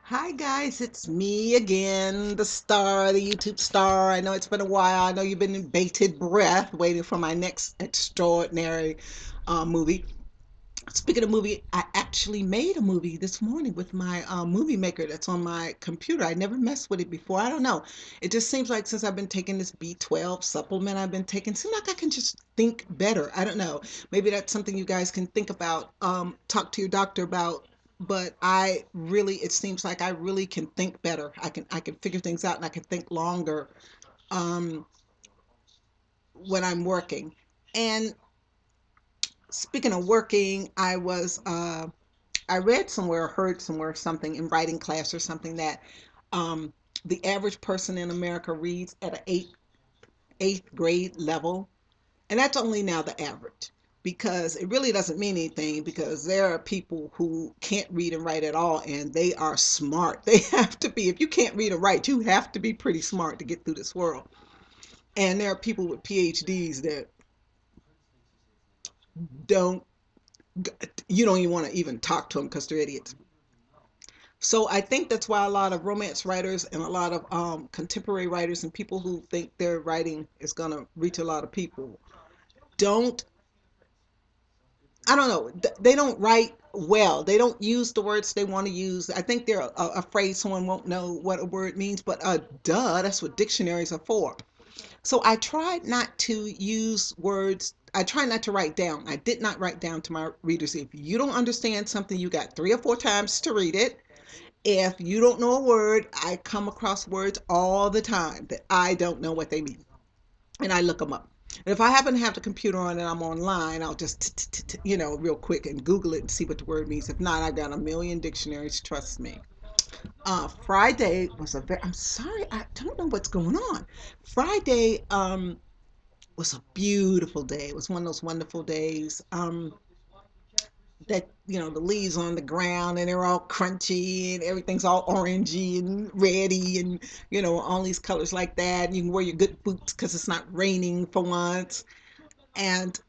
Hi guys, it's me again, the star, the YouTube star. I know it's been a while. I know you've been in bated breath waiting for my next extraordinary movie. Speaking of movie, I actually made a movie this morning with my movie maker that's on my computer. I never messed with it before. I don't know. It just seems like since I've been taking this B12 supplement I've been taking, it seems like I can just think better. I don't know. Maybe that's something you guys can think about, talk to your doctor about. But it seems like I really can think better. I can figure things out and I can think longer um, when I'm working. And speaking of working, I read somewhere, heard somewhere, something in writing class or something that um, the average person in America reads at an eighth grade level, and that's only now the average because it really doesn't mean anything because there are people who can't read and write at all and they are smart. They have to be. If you can't read and write, you have to be pretty smart to get through this world. And there are people with PhDs that don't you don't even want to even talk to them because they're idiots. So I think that's why a lot of romance writers and a lot of contemporary writers and people who think their writing is going to reach a lot of people don't, I don't know, they don't write well. They don't use the words they want to use. I think they're afraid someone won't know what a word means, but duh, that's what dictionaries are for. So I tried not to use words. I try not to write down. I did not write down to my readers. If you don't understand something, you got 3 or 4 times to read it. If you don't know a word, I come across words all the time that I don't know what they mean, and I look them up. And if I happen to have the computer on and I'm online, I'll just, real quick and Google it and see what the word means. If not, I've got a million dictionaries, trust me. Friday was I'm sorry, I don't know what's going on. Friday was a beautiful day. It was one of those wonderful days. That the leaves on the ground and they're all crunchy and everything's all orangey and reddy and all these colors like that. And you can wear your good boots because it's not raining for once, and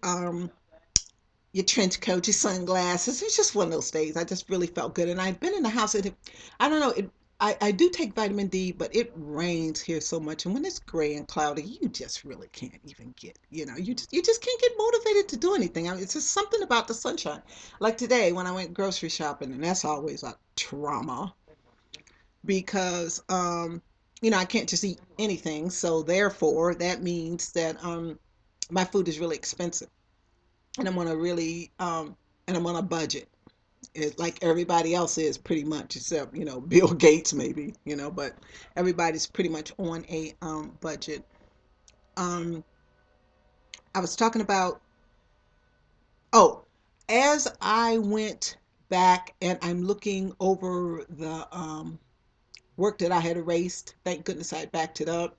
your trench coat, your sunglasses. It's just one of those days. I just really felt good, and I've been in the house. And I don't know. I do take vitamin D, but it rains here so much, and when it's gray and cloudy, you just really can't even get. You just can't get motivated to do anything. I mean, it's just something about the sunshine. Like today when I went grocery shopping, and that's always a trauma because I can't just eat anything. So therefore, that means that my food is really expensive, and I'm on a budget. Like everybody else is pretty much, except Bill Gates maybe, but everybody's pretty much on a budget. Um, I was talking about, oh, as I went back and I'm looking over the work that I had erased. Thank goodness I backed it up.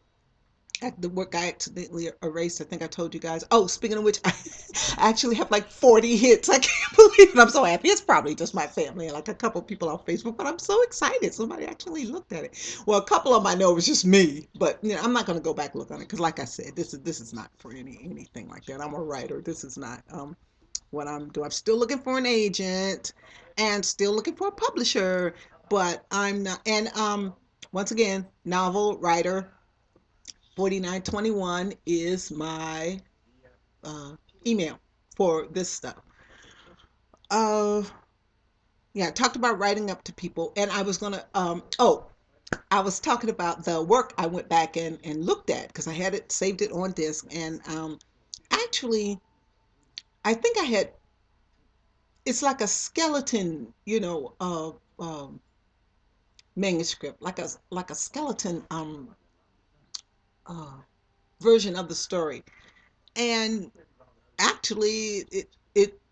The work I accidentally erased. I think I told you guys. Oh, speaking of which, I actually have like 40 hits. I can't believe it. I'm so happy. It's probably just my family and like a couple people on Facebook, but I'm so excited. Somebody actually looked at it. Well, a couple of them I know it was just me, but I'm not going to go back and look on it because, like I said, this is not for anything like that. I'm a writer. This is not what I'm doing. I'm still looking for an agent and still looking for a publisher, but I'm not. And once again, novel writer 4921 is my uh, email for this stuff. Uh, yeah, I talked about writing up to people, and I was gonna. I was talking about the work I went back and looked at because I had it saved it on disk, and actually, I think I had. It's like a skeleton, manuscript, like a skeleton uh, version of the story, and actually it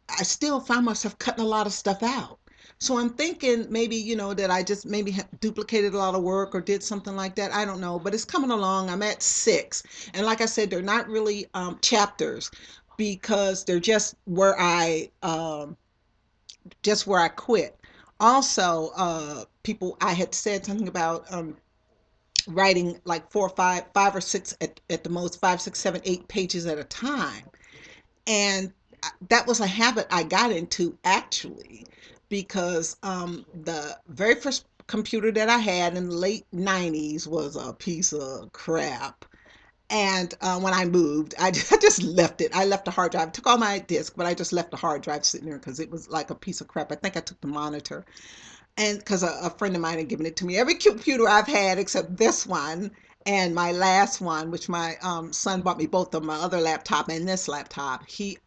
I still find myself cutting a lot of stuff out. So I'm thinking maybe, that I just maybe duplicated a lot of work or did something like that. I don't know, but it's coming along. I'm at 6. And like I said, they're not really chapters because they're just where I quit. Also, people I had said something about writing like 5 or 6 at the most, 5, 6, 7, 8 pages at a time. And that was a habit I got into actually because the very first computer that I had in the late 90s was a piece of crap. And when I moved, I just left it. I left the hard drive. I took all my disk, but I just left the hard drive sitting there because it was like a piece of crap. I think I took the monitor, and because a friend of mine had given it to me. Every computer I've had except this one and my last one, which my son bought me both of my other laptop and this laptop, he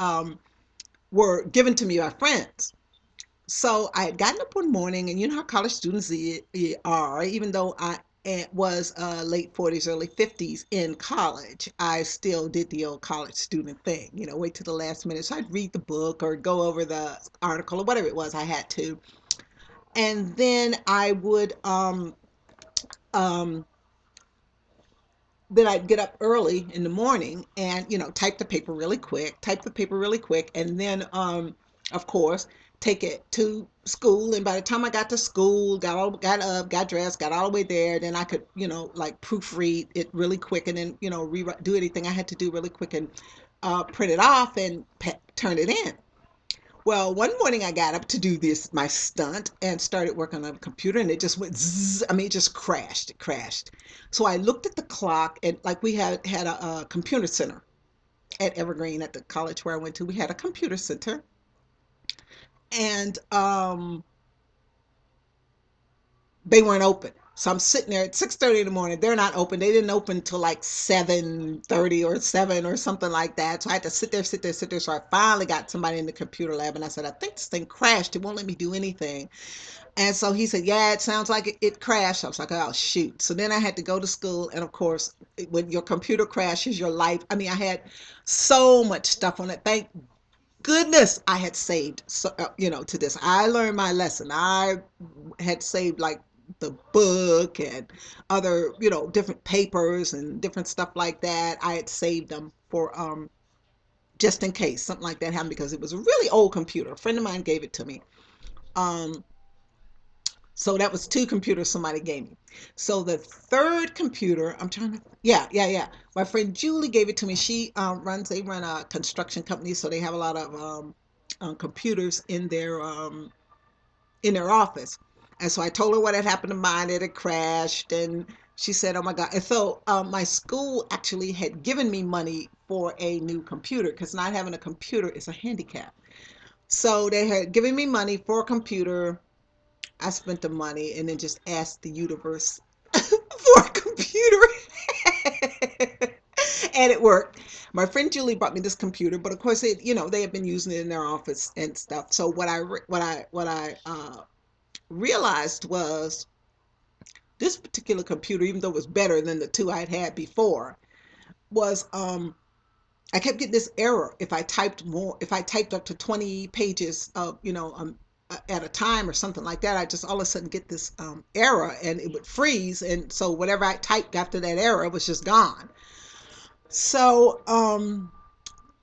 were given to me by friends. So I had gotten up one morning, and you know how college students are, even though I was late 40s, early 50s in college, I still did the old college student thing, wait to the last minute. So I'd read the book or go over the article or whatever it was I had to. And then I would, um, then I'd get up early in the morning and, type the paper really quick, and then, of course, take it to school. And by the time I got to school, got up, got dressed, got all the way there, then I could, like proofread it really quick, and then, rewrite, do anything I had to do really quick, and print it off and turn it in. Well, one morning I got up to do this, my stunt, and started working on the computer, and it just went zzz. I mean, it just crashed. It crashed. So I looked at the clock, and like we had a computer center at Evergreen at the college where I went to. We had a computer center, and they weren't open. So I'm sitting there at 6:30 in the morning. They're not open. They didn't open till like 7:30 or 7 or something like that. So I had to sit there, sit there, sit there. So I finally got somebody in the computer lab, and I said, I think this thing crashed. It won't let me do anything. And so he said, yeah, it sounds like it crashed. I was like, oh, shoot. So then I had to go to school. And of course, when your computer crashes, your life. I mean, I had so much stuff on it. Thank goodness I had saved, so, to this. I learned my lesson. I had saved like the book and other, different papers and different stuff like that. I had saved them for just in case something like that happened, because it was a really old computer. A friend of mine gave it to me. Um, so that was two computers somebody gave me. So the third computer, I'm trying to, yeah, yeah, yeah. My friend Julie gave it to me. She they run a construction company, so they have a lot of computers in their office. And so I told her what had happened to mine. It had crashed, and she said, "Oh my God!" And so my school actually had given me money for a new computer, because not having a computer is a handicap. So they had given me money for a computer. I spent the money and then just asked the universe for a computer. And it worked. My friend Julie brought me this computer, but of course they had been using it in their office and stuff. So what I realized was this particular computer, even though it was better than the two I'd had before, was I kept getting this error if I typed up to 20 pages of, at a time or something like that. I just all of a sudden get this error, and it would freeze. And so whatever I typed after that error was just gone. So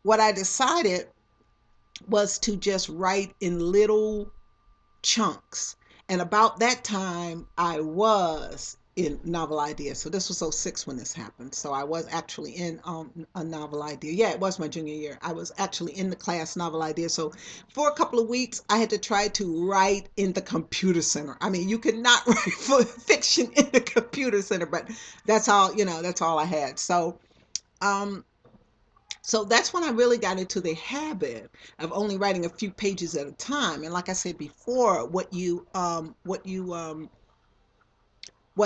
what I decided was to just write in little chunks. And about that time, I was in novel idea. So this was '06 when this happened. So I was actually in a novel idea. Yeah, it was my junior year. I was actually in the class novel idea. So for a couple of weeks, I had to try to write in the computer center. I mean, you could not write for fiction in the computer center, but that's all I had. Um, so that's when I really got into the habit of only writing a few pages at a time. And like I said before, what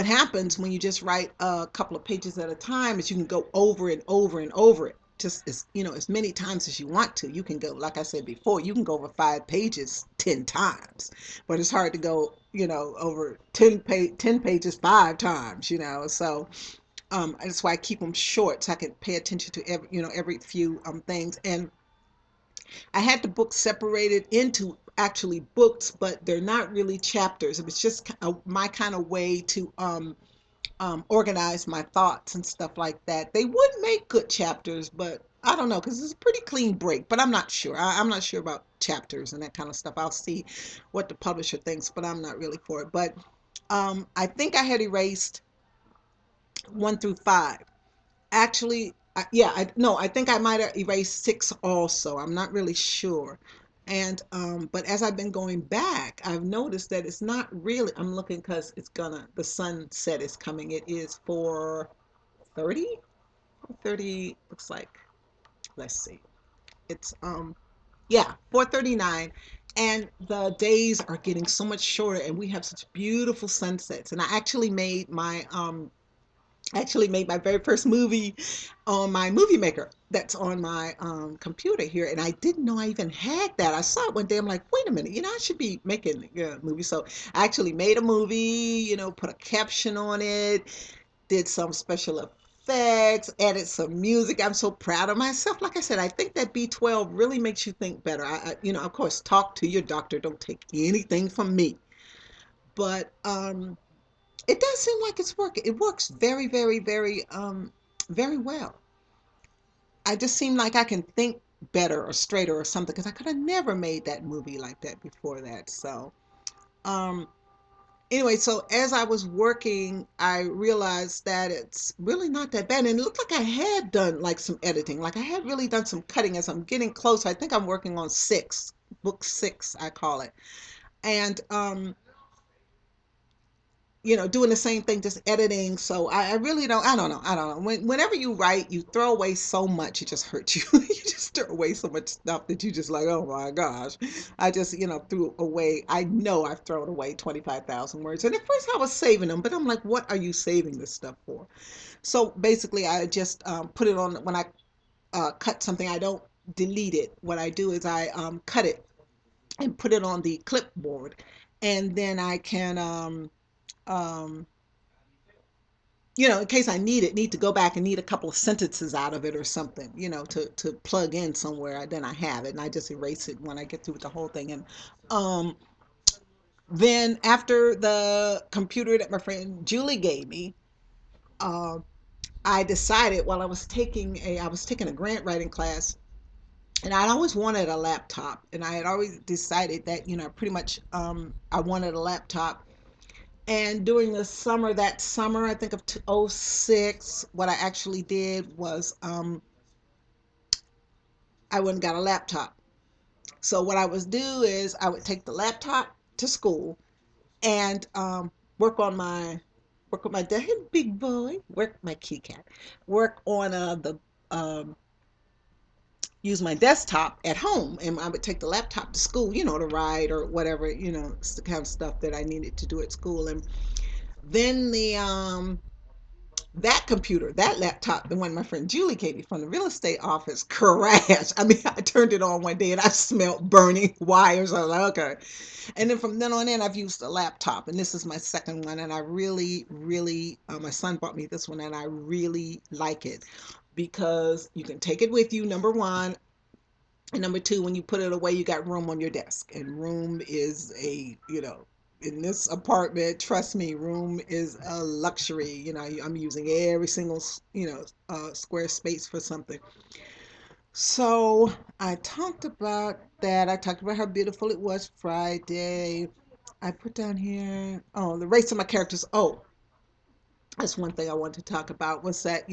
happens when you just write a couple of pages at a time is you can go over and over and over it. Just as many times as you want to. You can go, like I said before, you can go over 5 pages 10 times, but it's hard to go, over 10 pages 5 times. So that's why I keep them short, so I can pay attention to every few things. And I had the book separated into actually books, but they're not really chapters. It was just my kind of way to organize my thoughts and stuff like that. They would make good chapters, but I don't know, because it's a pretty clean break. But I'm not sure. I'm not sure about chapters and that kind of stuff. I'll see what the publisher thinks, but I'm not really for it. But I think I had erased 1 through 5. Actually, yeah, no, I think I might have erased 6 also. I'm not really sure. And but as I've been going back, I've noticed that it's not really, I'm looking because the sunset is coming. It is 4:30, 30 looks like. Let's see. It's yeah, 4:39, and the days are getting so much shorter, and we have such beautiful sunsets. And I actually made my very first movie on my movie maker that's on my computer here, and I didn't know I even had that. I saw it one day. I'm like, wait a minute, I should be making a movie. So I actually made a movie, put a caption on it, did some special effects, added some music. I'm so proud of myself. Like I said, I think that B12 really makes you think better. Of course, talk to your doctor. Don't take anything from me, but it does seem like it's working. It works very, very, very, very well. I just seem like I can think better or straighter or something because I could have never made that movie like that before that. So, um, anyway, so as I was working, I realized that it's really not that bad. And it looked like I had done like some editing, like I had really done some cutting as I'm getting close. I think I'm working on book six, I call it. And doing the same thing, just editing. So I really don't, I don't know. Whenever you write, you throw away so much, it just hurts you. You just throw away so much stuff that you just like, oh my gosh. I just, threw away, I know I've thrown away 25,000 words. And at first I was saving them, but I'm like, what are you saving this stuff for? So basically, I just put it on when I cut something, I don't delete it. What I do is I cut it and put it on the clipboard. And then I can, um, in case I need to go back and need a couple of sentences out of it or something, to plug in somewhere, then I have it and I just erase it when I get through with the whole thing. And um, then after the computer that my friend Julie gave me, uh, I decided while I was taking a grant writing class, and I'd always wanted a laptop, and I had always decided that, pretty much I wanted a laptop. And during that summer, I think of 06, what I actually did was I went and got a laptop. So what I would do is I would take the laptop to school and work on my work on my big boy, work my key cat, work on the um, use my desktop at home, and I would take the laptop to school, to write or whatever, it's the kind of stuff that I needed to do at school. And then that computer, that laptop, the one my friend Julie gave me from the real estate office, crashed. I mean, I turned it on one day and I smelled burning wires. I was like, okay. And then from then on in, I've used a laptop, and this is my second one. And I really, really, my son bought me this one, and I really like it because you can take it with you, number one. And number two, when you put it away, you got room on your desk. And room is in this apartment, trust me, room is a luxury. I'm using every single, square space for something. So I talked about that. I talked about how beautiful it was Friday. I put down here, oh, the race of my characters. Oh, that's one thing I wanted to talk about was that,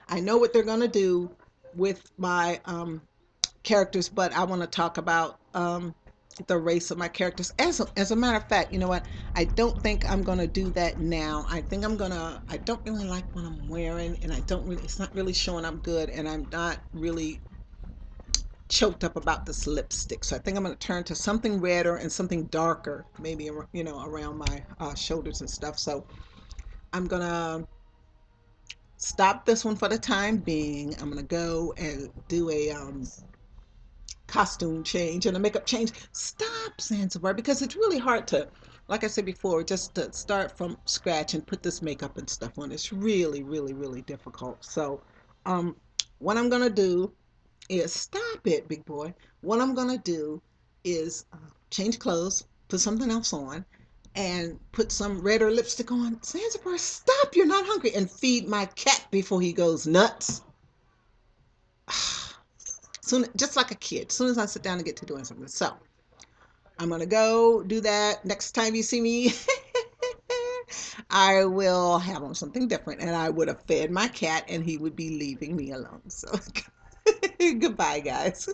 I know what they're going to do with my characters, but I want to talk about the race of my characters. As a matter of fact, you know what? I don't think I'm gonna do that now. I don't really like what I'm wearing, and it's not really showing up good, and I'm not really choked up about this lipstick. So I think I'm gonna turn to something redder and something darker, maybe, around my shoulders and stuff. So I'm gonna stop this one for the time being. I'm gonna go and do a costume change and a makeup change. Stop, Zanzibar, because it's really hard to, like I said before, just to start from scratch and put this makeup and stuff on. It's really, really, really difficult. So, um, what I'm gonna do is stop it, big boy. What I'm gonna do is change clothes, put something else on, and put some redder lipstick on. Zanzibar, stop! You're not hungry, and feed my cat before he goes nuts. Soon, just like a kid, as soon as I sit down and get to doing something. So I'm gonna go do that. Next time you see me, I will have on something different, and I would have fed my cat, and he would be leaving me alone. So goodbye, guys.